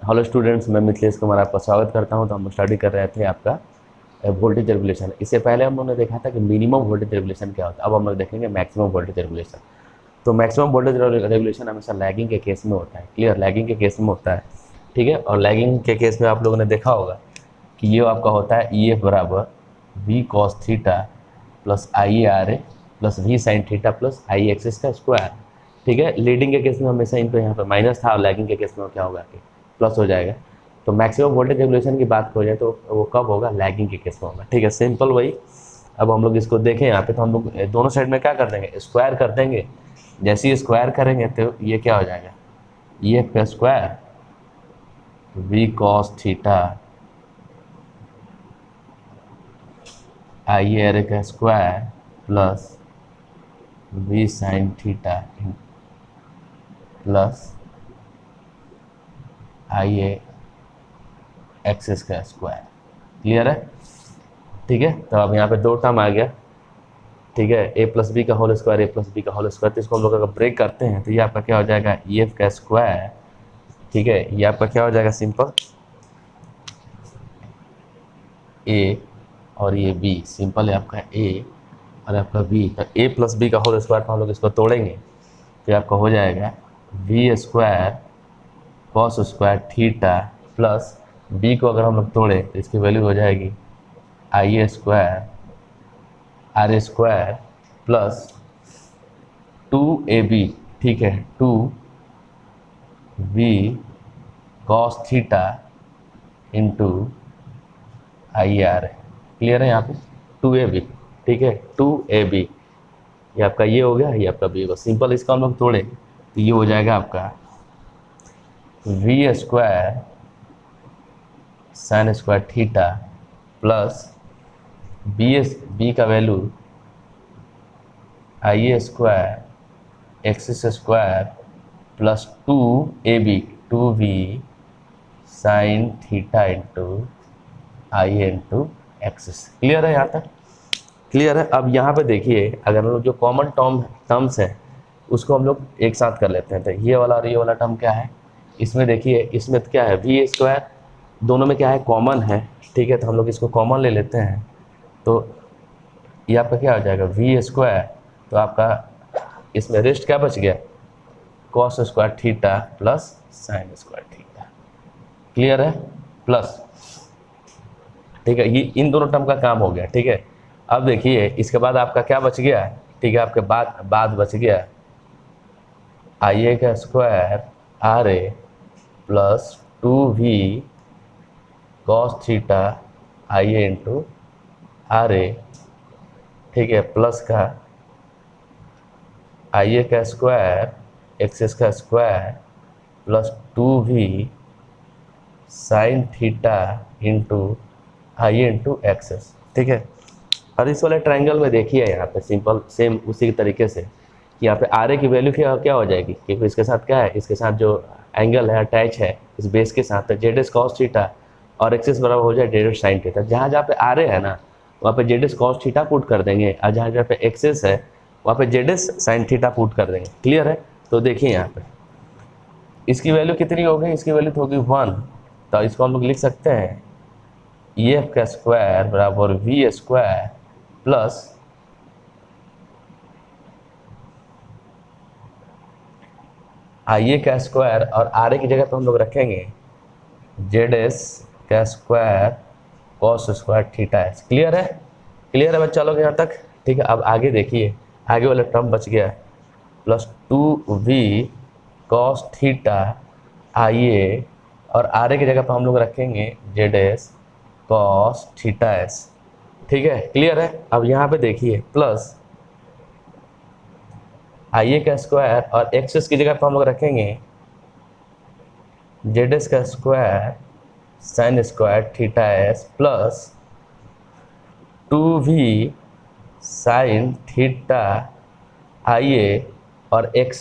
Hello students, मैं मिथिलेश कुमार आपका स्वागत करता हूं। तो हम स्टडी कर रहे थे आपका वोल्टेज रेगुलेशन। इससे पहले हम लोगों ने देखा था कि मिनिमम वोल्टेज रेगुलेशन क्या होता है। अब हम लोग देखेंगे मैक्सिमम वोल्टेज रेगुलेशन। तो मैक्सिमम वोल्टेज रेगुलेशन हमेशा लैगिंग के केस में होता है। क्लियर, लैगिंग के केस में होता है। ठीक है, और लैगिंग के केस में आप लोगों ने देखा होगा कि ये आपका होता है ई एफ बराबर V cos theta plus I R A plus V sine theta plus I axis का स्क्वायर। ठीक है, लीडिंग के केस में हमेशा इनको यहाँ पर माइनस था और लैगिंग के केस में क्या होगा कि प्लस हो जाएगा। तो मैक्सिमम वोल्टेज रेगुलेशन की बात हो जाए तो वो कब होगा, लैगिंग के केस में होगा। ठीक है, सिंपल वही। अब हम लोग इसको देखें यहाँ पे, तो हम लोग दोनों साइड में क्या कर देंगे, स्क्वायर कर देंगे। जैसे ही स्क्वायर करेंगे तो ये क्या हो जाएगा, ई एफ का square V cos theta I R का square plus V sine theta plus I A axis का स्क्वायर। क्लियर है? ठीक है, तो अब यहाँ पे दो टर्म आ गया। ठीक है, ए प्लस बी का होल स्क्वायर, ए प्लस बी का होल स्क्वायर। तो इसको हम लोग अगर ब्रेक करते हैं तो ये आपका क्या हो जाएगा, ई एफ का स्क्वायर। ठीक है, ये आपका क्या हो जाएगा, सिंपल ए और ये बी। सिंपल है आपका ए और आपका बी। तो ए प्लस बी का होल स्क्वायर पर हम लोग इसको तोड़ेंगे तो आपका हो जाएगा V square cos square theta plus B को अगर हम लोग तोड़े तो इसकी वैल्यू हो जाएगी I A square R square plus 2ab। ठीक है, 2v cos theta into I R. Clear है यहाँ पे, 2ab। ठीक है, 2ab ये आपका ये हो गया, ये आपका बी होगा। सिंपल इसका हम लोग तोड़े तो ये हो जाएगा आपका V square sine square theta plus B का value I A square axis square plus 2ab 2v sine theta into I into axis. Clear है यहाँ तक? क्लियर है। अब यहाँ पे देखिए, अगर हम लोग जो कॉमन टर्म्स है उसको हम लोग एक साथ कर लेते हैं। तो ये वाला और ये वाला टर्म क्या है, इसमें देखिए, इसमें क्या है वी स्क्वायर, दोनों में क्या है, कॉमन है। ठीक है, तो हम लोग इसको कॉमन ले लेते हैं। तो ये आपका क्या हो जाएगा वी स्क्वायर, तो आपका इसमें रेस्ट क्या बच गया, cos square theta plus sign square theta. Clear है? प्लस। ठीक है, ये इन दोनों टर्म का काम हो गया। ठीक है, अब देखिए इसके बाद आपका क्या बच गया। ठीक है, आपके बाद बच गया आई ए का square R A plus 2v cos theta I A into R A. ठीक है, प्लस का आई ए का स्क्वायर एक्सिस का square plus 2v sine theta into I into axis. ठीक है, और इस वाले ट्रायंगल में देखिए यहाँ पे सिंपल सेम उसी तरीके से कि यहाँ पे आर ए की वैल्यू क्या हो जाएगी, क्योंकि इसके साथ क्या है, इसके साथ जो एंगल है अटैच है इस बेस के साथ, तो जेड एस कॉस थीटा और एक्सेस बराबर हो जाए जेड एस साइन थीटा। जहाँ जहाँ पे आर ए है ना वहाँ पे Z S cos theta put कर देंगे, और जहाँ जहाँ पे एक्सेस है वहाँ पे Z S sine theta put कर देंगे। क्लियर है? तो देखिए यहाँ पे इसकी वैल्यू कितनी हो गई, इसकी वैल्यू तो होगी 1। तो इसको हम लोग लिख सकते हैं ई एफ का स्क्वायर बराबर we square plus I A का स्क्वायर, और आर ए की जगह पे हम लोग रखेंगे जेड एस का square cos square theta S. Clear है? क्लियर है बच्चा लोग यहाँ तक? ठीक है, अब आगे देखिए, आगे वाला टर्म बच गया plus 2v cos theta I A, और आर ए की जगह पर हम लोग रखेंगे Z S cos theta S. ठीक है, क्लियर है। अब यहाँ पे देखिए प्लस आई ए का स्क्वायर, और एक्सेस की जगह पर हम लोग रखेंगे जेड एस का square sine square theta S plus 2v sine theta I A, और एक्स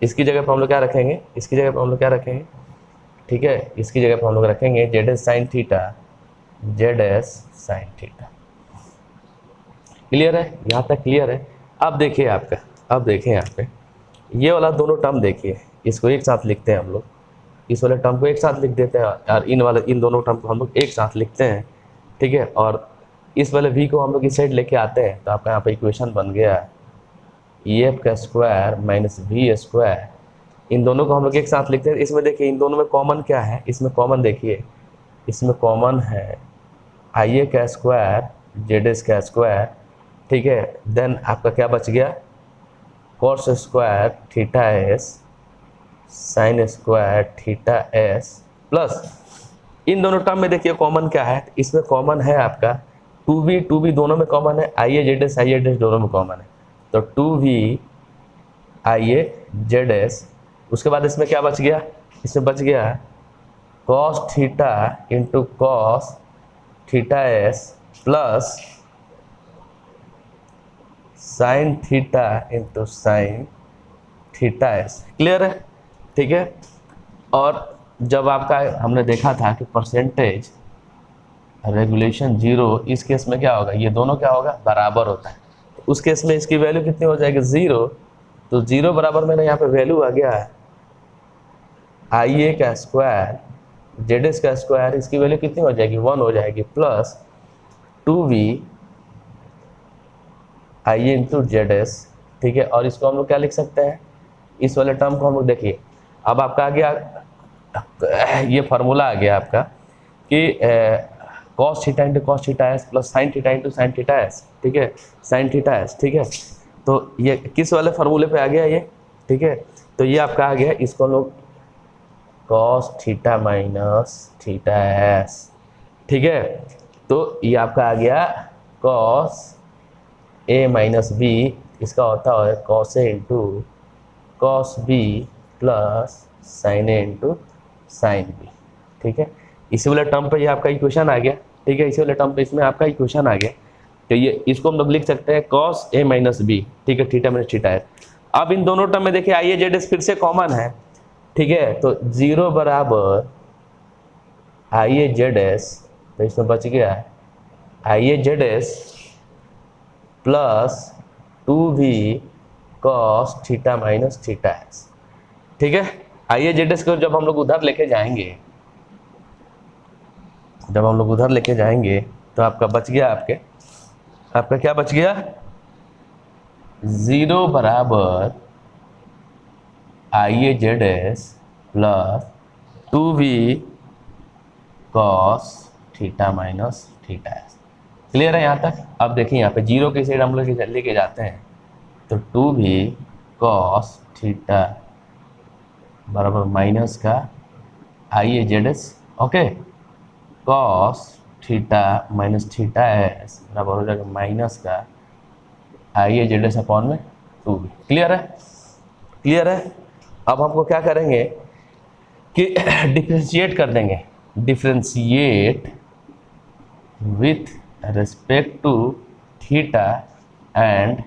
इसकी जगह पर हम लोग क्या रखेंगे, इसकी जगह पर हम लोग क्या रखेंगे, ठीक है, इसकी जगह पर हम लोग रखेंगे Z S sine theta Z S sine theta. Clear है? यहाँ तक क्लियर है। अब देखिए आपका, अब देखिए यहाँ पे ये वाला दोनों टर्म देखिए, इसको एक साथ लिखते हैं हम लोग। इस वाले टर्म को एक साथ लिख देते हैं और इन दोनों टर्म को हम लोग एक साथ लिखते हैं, ठीक है। और इस वाले v को हम लोग इस साइड लेके आते हैं, तो आपका यहाँ पे इक्वेशन बन गया EF का स्क्वायर माइनस V स्क्वायर। इन दोनों को हम लोग एक साथ लिखते हैं। इसमें देखिए इन दोनों में कॉमन क्या है, इसमें कॉमन देखिए, इसमें कॉमन है IA का स्क्वायर ZS का स्क्वायर, ठीक है। देन आपका क्या बच गया, cos square theta S sine square theta S plus इन दोनों टर्म में देखिए कॉमन क्या है, इसमें कॉमन है आपका 2v दोनों में कॉमन है, IA ZS दोनों में कॉमन है, तो 2v IA ZS। उसके बाद इसमें क्या बच गया, इसमें बच गया cos theta into cos theta S plus sign theta into sine theta S। Clear है, ठीक है। और जब आपका हमने देखा था कि परसेंटेज रेगुलेशन 0, इस केस में क्या होगा, ये दोनों क्या होगा, बराबर होता है। तो उस केस में इसकी वैल्यू कितनी हो जाएगी, 0। तो 0 बराबर मैंने यहाँ पे वैल्यू आ गया है IA का स्क्वायर ZS का स्क्वायर, इसकी वैल्यू कितनी हो जाएगी, 1 हो जाएगी, plus 2v IA into ZS, ठीक है। और इसको हम लोग क्या लिख सकते हैं, इस वाले टर्म को हम लोग देखिए, अब आपका आ गया ये फार्मूला आ गया आपका कि cos theta into cos theta S plus sign theta into sine theta S, ठीक है, साइन थीटा S, ठीक है। तो ये किस वाले फार्मूले पे आ गया ये, ठीक है। तो ये आपका आ गया, इसको हम लोग cos theta minus theta S, ठीक है। तो ये आपका आ गया cos A माइनस B, इसका होता है cos A into cos B plus sign A into sine B, ठीक है। इसी वाले टर्म पे ये आपका इक्वेशन आ गया, ठीक है। इसी वाले टर्म पे इसमें आपका इक्वेशन आ गया, तो ये इसको हम लोग लिख सकते हैं cos A माइनस B, ठीक है, थीटा माइनस थीटा S। अब इन दोनों टर्म में देखिए IA ZS फिर से कॉमन है, ठीक है। तो 0 बराबर IA ZS, तो इसमें बच गया IA ZS plus 2v cos theta minus theta S, ठीक है। IA ZS को जब हम लोग उधर लेके जाएंगे, जब हम लोग उधर लेके जाएंगे तो आपका बच गया, आपका क्या बच गया, 0 बराबर IA ZS plus 2v cos theta minus theta S। Clear है यहाँ तक। अब देखिए यहाँ पे 0 के साइड हम लोग लेके जाते हैं, तो 2v cos थीटा बराबर माइनस का IA ZS, okay, cos theta minus theta S बराबर हो जाएगा माइनस का IA ZS अपॉन में 2v। क्लियर है, क्लियर है। अब हमको क्या करेंगे कि डिफ्रेंशिएट कर देंगे, differentiate with respect to theta and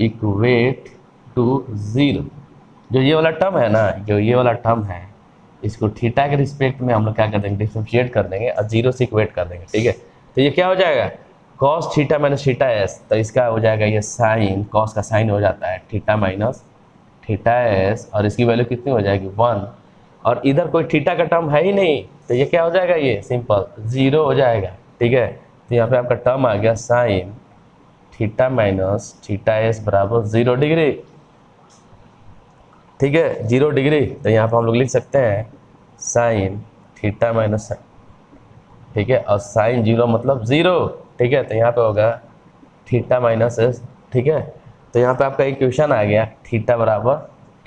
equate to 0। जो ये वाला टर्म है ना, जो ये वाला टर्म है, इसको थीटा के रिस्पेक्ट में हम लोग क्या कर देंगे, डिफ्रेंशिएट कर देंगे और 0 से इक्वेट कर देंगे, ठीक है। तो ये क्या हो जाएगा, cos theta minus theta S, तो इसका हो जाएगा ये साइन, cos का साइन हो जाता है थीटा माइनस थीटा S, और इसकी वैल्यू कितनी हो जाएगी, 1। और इधर कोई थीटा का टर्म है ही नहीं, तो ये क्या हो जाएगा, ये सिंपल 0 हो जाएगा, ठीक है। तो यहाँ पे आपका टर्म आ गया sine theta minus theta S बराबर 0 डिग्री, ठीक है, 0 डिग्री। तो यहाँ पर हम लोग लिख सकते हैं साइन थीटा माइनस, ठीक है, और साइन 0 मतलब 0, ठीक है। तो यहाँ पे होगा थीटा माइनस S, ठीक है। तो यहाँ पे आपका इक्वेशन आ गया थीटा बराबर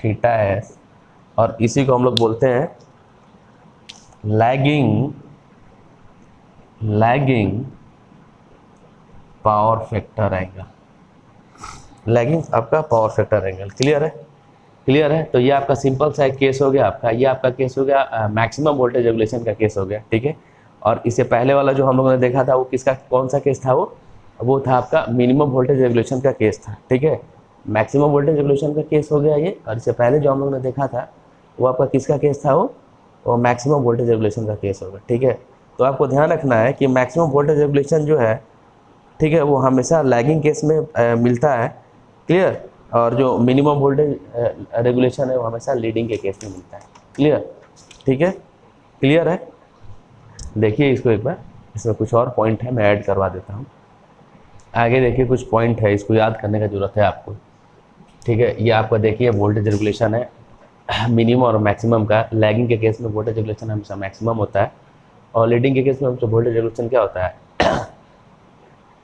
थीटा S, और इसी को हम लोग बोलते हैं lagging power factor angle, lagging आपका पावर फैक्टर एंगल। क्लियर है, क्लियर है। तो ये आपका सिंपल सा एक केस हो गया आपका, ये आपका केस हो गया मैक्सिमम वोल्टेज रेगुलेशन का केस हो गया, ठीक है। और इससे पहले वाला जो हम लोगों ने देखा था वो किसका, कौन सा केस था, वो था आपका मिनिमम वोल्टेज रेगुलेशन का केस था, ठीक है। मैक्सिमम वोल्टेज रेगुलेशन का केस हो गया ये, और इससे पहले जो हम लोग ने देखा था वो आपका किसका केस था, वो मैक्सिमम वोल्टेज रेगुलेशन का केस होगा, ठीक है। तो आपको ध्यान रखना है कि मैक्सिमम वोल्टेज रेगुलेशन जो है, ठीक है, वो हमेशा लैगिंग केस में मिलता है, क्लियर। और जो मिनिमम वोल्टेज रेगुलेशन है वो हमेशा लीडिंग के केस में मिलता है। क्लियर, ठीक है, क्लियर है। देखिए इसको एक बार, इसमें कुछ और पॉइंट है, मैं ऐड करवा देता हूँ। आगे देखिए कुछ पॉइंट है, इसको याद करने का जरूरत है आपको, ठीक है। ये आपका देखिए वोल्टेज रेगुलेशन है मिनिमम और मैक्सिमम का। लैगिंग के केस में वोल्टेज रेगुलेशन हमेशा मैक्सिमम होता है, और लीडिंग के केस में हमेशा वोल्टेज रेगुलेशन क्या होता है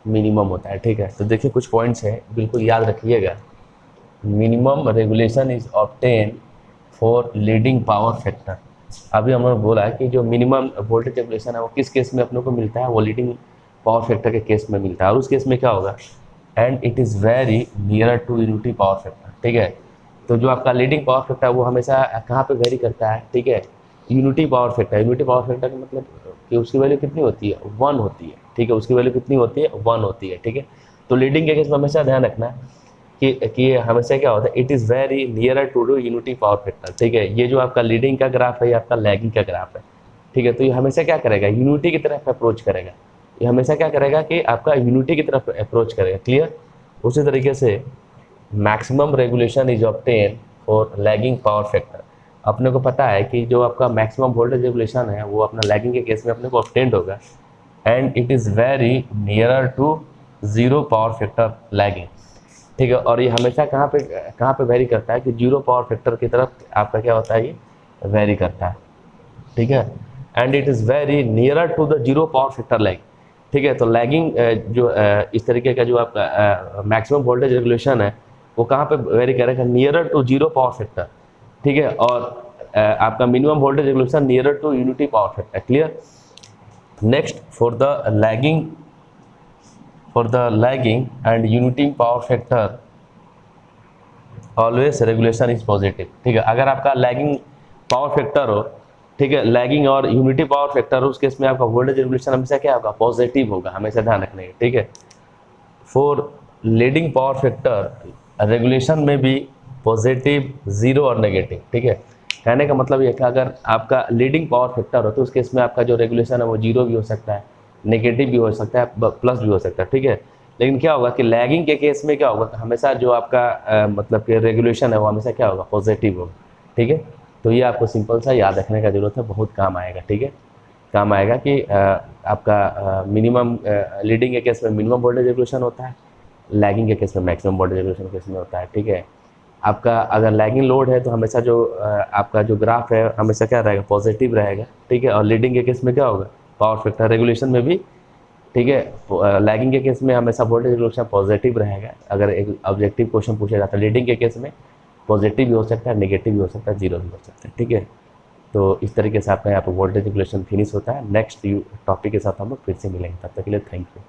मिनिमम होता है, ठीक है। तो देखिए कुछ पॉइंट्स हैं, बिल्कुल याद रखिएगा। Minimum regulation is obtain for leading power factor. अभी हमने बोला है कि जो मिनिमम वोल्टेज रेगुलेशन है वो किस केस में अपने को मिलता है, वो लीडिंग पावर फैक्टर के केस में मिलता है। और उस केस में क्या होगा, and it is very near to unity power factor, ठीक है। तो जो आपका लीडिंग पावर फैक्टर है वो हमेशा कहाँ पे वेरी करता है, ठीक है, unity power factor. Unity power factor का मतलब कि उसकी वैल्यू कितनी होती है, 1 होती है, ठीक है। उसकी वैल्यू कितनी होती है, 1 होती है, ठीक है। तो लीडिंग के केस में हमेशा ध्यान रखना है कि हमेशा क्या होता है, it is very near to do unity power factor, ठीक है। ये जो आपका लीडिंग का ग्राफ है, ये आपका लैगिंग का ग्राफ है, ठीक है। तो ये हमेशा क्या करेगा, यूनिटी की तरफ अप्रोच करेगा। ये हमेशा क्या करेगा कि आपका यूनिटी की तरफ अप्रोच करेगा, क्लियर। उसी तरीके से maximum regulation is obtain for lagging power factor. अपने को पता है कि जो आपका मैक्सिमम वोल्टेज रेगुलेशन है वो अपना लैगिंग के केस में अपने को ऑब्टेन्ड होगा, and it is very nearer to zero power factor lagging, ठीक है। और ये हमेशा कहाँ पे वेरी करता है कि जीरो पावर फैक्टर की तरफ आपका क्या होता है, ये वेरी करता है, ठीक है। And it is very nearer to the zero power factor lag, ठीक है। तो लैगिंग जो इस तरीके का जो आपका मैक्सिमम वोल्टेज रेगुलेशन है वो कहाँ पे वेरी करेगा, nearer to zero power factor, ठीक है। और आपका minimum voltage regulation nearer to unity power factor, clear. Next for the lagging and unity power factor always regulation is positive, ठीक है। अगर आपका लैगिंग पावर फैक्टर हो, ठीक है, लैगिंग और यूनिटी पावर फैक्टर हो, उस केस में आपका वोल्टेज रेगुलेशन हमेशा क्या होगा, पॉजिटिव होगा, हमेशा ध्यान रखने का, ठीक है। For leading power factor regulation में भी पॉजिटिव, जीरो और नेगेटिव, ठीक है। कहने का मतलब ये कि अगर आपका लीडिंग पावर फैक्टर हो तो उस केस में आपका जो रेगुलेशन है वो जीरो भी हो सकता है, नेगेटिव भी हो सकता है, प्लस भी हो सकता है, ठीक है। लेकिन क्या होगा कि लैगिंग के केस में क्या होगा, हमेशा जो आपका मतलब कि रेगुलेशन है वो हमेशा क्या होगा, पॉजिटिव होगा, ठीक है। तो ये आपको सिंपल सा याद रखने का जरूरत है, बहुत काम आएगा, ठीक है। काम आएगा कि आपका मिनिमम लीडिंग के केस में मिनिमम वोल्टेज रेगुलेशन होता है, लैगिंग के केस में मैक्सिमम वोल्टेज रेगुलेशन केस में होता है, ठीक है। आपका अगर लैगिंग लोड है तो हमेशा जो आपका जो ग्राफ है हमेशा क्या रहेगा, पॉजिटिव रहेगा, ठीक है। और लीडिंग के केस में क्या होगा, पावर फैक्टर रेगुलेशन में भी, ठीक है, लैगिंग के केस में हमेशा वोल्टेज रेगुलेशन पॉजिटिव रहेगा। अगर एक ऑब्जेक्टिव क्वेश्चन पूछा जाता है लीडिंग के केस में पॉजिटिव भी हो सकता है, नेगेटिव भी हो सकता है, जीरो भी हो सकता है, ठीक है। तो इस तरीके से आपका यहाँ पर वोल्टेज रेगुलेशन फिनिश होता है। नेक्स्ट टॉपिक के साथ हम लोग फिर से मिलेंगे, तब तक के लिए थैंक यू।